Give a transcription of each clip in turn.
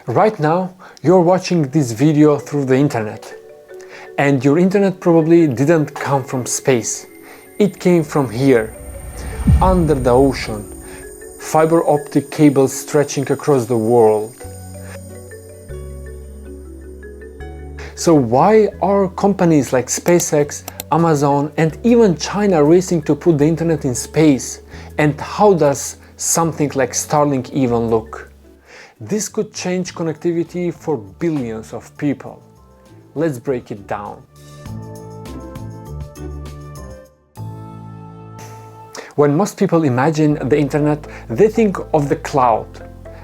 Right now, you're watching this video through the internet. And your internet probably didn't come from space. It came from here, under the ocean, fiber optic cables stretching across the world. So why are companies like SpaceX, Amazon, and even China racing to put the internet in space? And how does something like Starlink even look? This could change connectivity for billions of people. Let's break it down. When most people imagine the internet, they think of the cloud.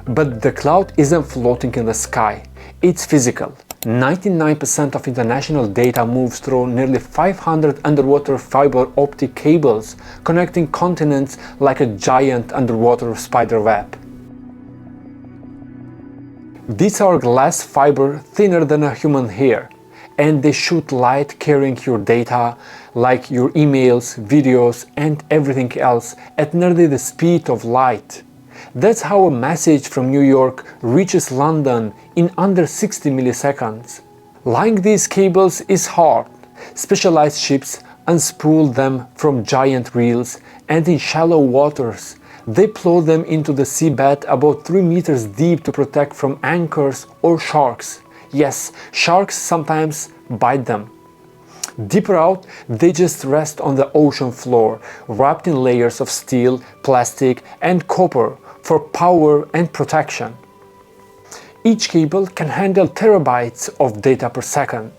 But the cloud isn't floating in the sky, it's physical. 99% of international data moves through nearly 500 underwater fiber optic cables connecting continents like a giant underwater spider web. These are glass fiber thinner than a human hair, and they shoot light carrying your data, like your emails, videos, and everything else at nearly the speed of light. That's how a message from New York reaches London in under 60 milliseconds. Laying these cables is hard. Specialized ships unspool them from giant reels, and in shallow waters, they plow them into the seabed about 3 meters deep to protect from anchors or sharks. Yes, sharks sometimes bite them. Deeper out, they just rest on the ocean floor, wrapped in layers of steel, plastic, and copper for power and protection. Each cable can handle terabytes of data per second,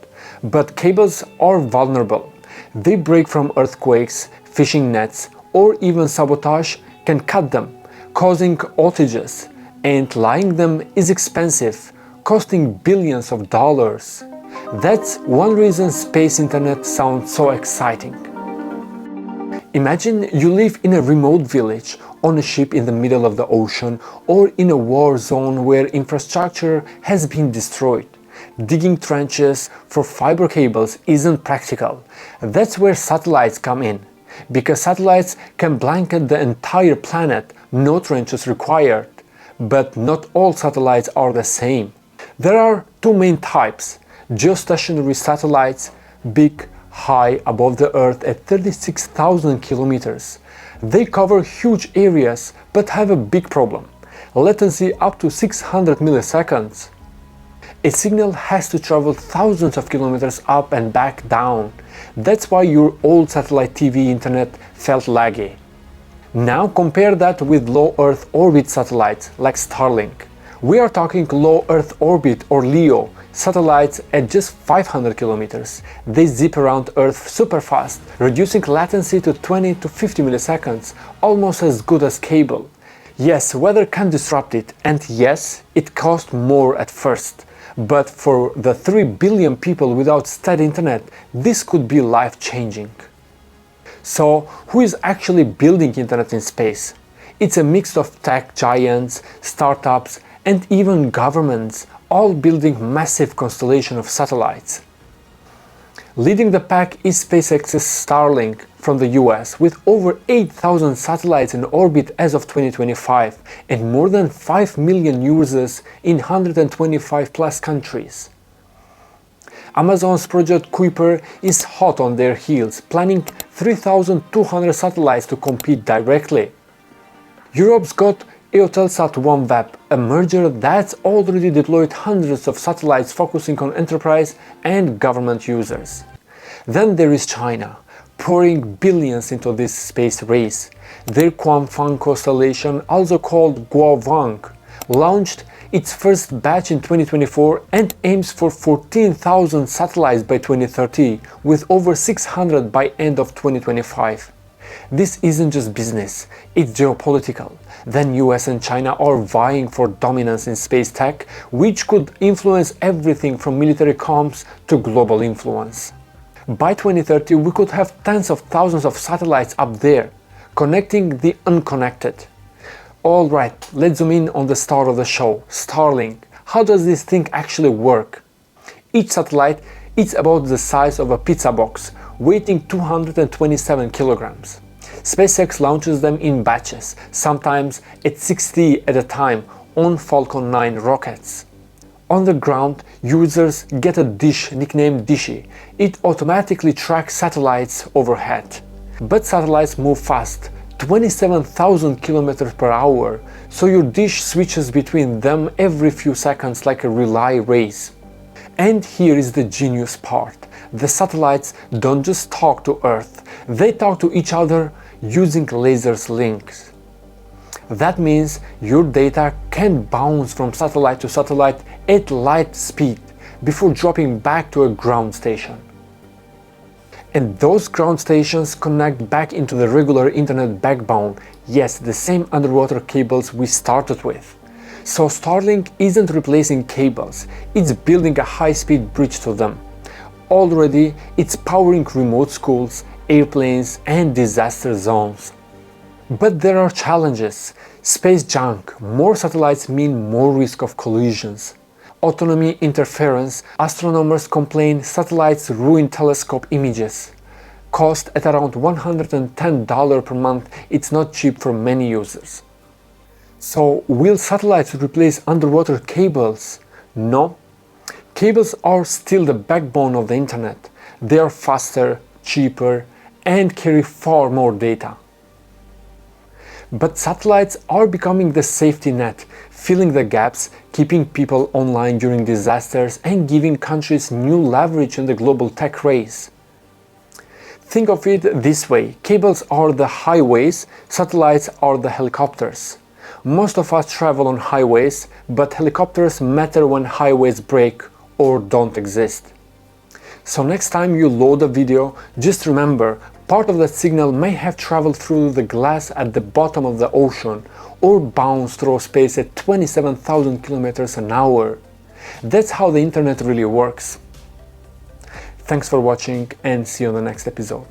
but cables are vulnerable. They break from earthquakes, fishing nets, or even sabotage can cut them, causing outages, and laying them is expensive, costing billions of dollars. That's one reason space internet sounds so exciting. Imagine you live in a remote village, on a ship in the middle of the ocean, or in a war zone where infrastructure has been destroyed. Digging trenches for fiber cables isn't practical. That's where satellites come in. Because satellites can blanket the entire planet, no trenches required. But not all satellites are the same. There are two main types: geostationary satellites, big, high above the Earth at 36,000 kilometers. They cover huge areas but have a big problem: latency up to 600 milliseconds. A signal has to travel thousands of kilometers up and back down. That's why your old satellite TV internet felt laggy. Now compare that with low Earth orbit satellites like Starlink. We are talking low Earth orbit or LEO satellites at just 500 kilometers. They zip around Earth super fast, reducing latency to 20 to 50 milliseconds, almost as good as cable. Yes, weather can disrupt it, and yes, it costs more at first. But for the 3 billion people without steady internet, this could be life-changing. So, who is actually building internet in space? It's a mix of tech giants, startups, and even governments, all building massive constellation of satellites. Leading the pack is SpaceX's Starlink from the US, with over 8,000 satellites in orbit as of 2025 and more than 5 million users in 125 plus countries. Amazon's Project Kuiper is hot on their heels, planning 3,200 satellites to compete directly. Europe's got Eutelsat OneWeb, a merger that's already deployed hundreds of satellites focusing on enterprise and government users. Then there is China, pouring billions into this space race. Their Quanfang constellation, also called Guowang, launched its first batch in 2024 and aims for 14,000 satellites by 2030, with over 600 by end of 2025. This isn't just business, it's geopolitical. Then US and China are vying for dominance in space tech, which could influence everything from military comms to global influence. By 2030, we could have tens of thousands of satellites up there, connecting the unconnected. Alright, let's zoom in on the star of the show, Starlink. How does this thing actually work? Each satellite is about the size of a pizza box, weighing 227 kilograms. SpaceX launches them in batches, sometimes at 60 at a time, on Falcon 9 rockets. On the ground, users get a dish nicknamed Dishy. It automatically tracks satellites overhead. But satellites move fast, 27,000 kilometers per hour, so your dish switches between them every few seconds like a relay race. And here is the genius part. The satellites don't just talk to Earth, they talk to each other using laser links. That means your data can bounce from satellite to satellite at light speed before dropping back to a ground station. And those ground stations connect back into the regular internet backbone, yes, the same underwater cables we started with. So Starlink isn't replacing cables, it's building a high-speed bridge to them. Already, it's powering remote schools, airplanes, and disaster zones. But there are challenges. Space junk, more satellites mean more risk of collisions. Autonomy interference, astronomers complain satellites ruin telescope images. Cost at around $110 per month, it's not cheap for many users. So, will satellites replace underwater cables? No. Cables are still the backbone of the internet. They are faster, cheaper, and carry far more data. But satellites are becoming the safety net, filling the gaps, keeping people online during disasters, and giving countries new leverage in the global tech race. Think of it this way: cables are the highways, satellites are the helicopters. Most of us travel on highways, but helicopters matter when highways break or don't exist. So next time you load a video, just remember, part of that signal may have traveled through the glass at the bottom of the ocean or bounced through space at 27,000 kilometers an hour. That's how the internet really works. Thanks for watching and see you on the next episode.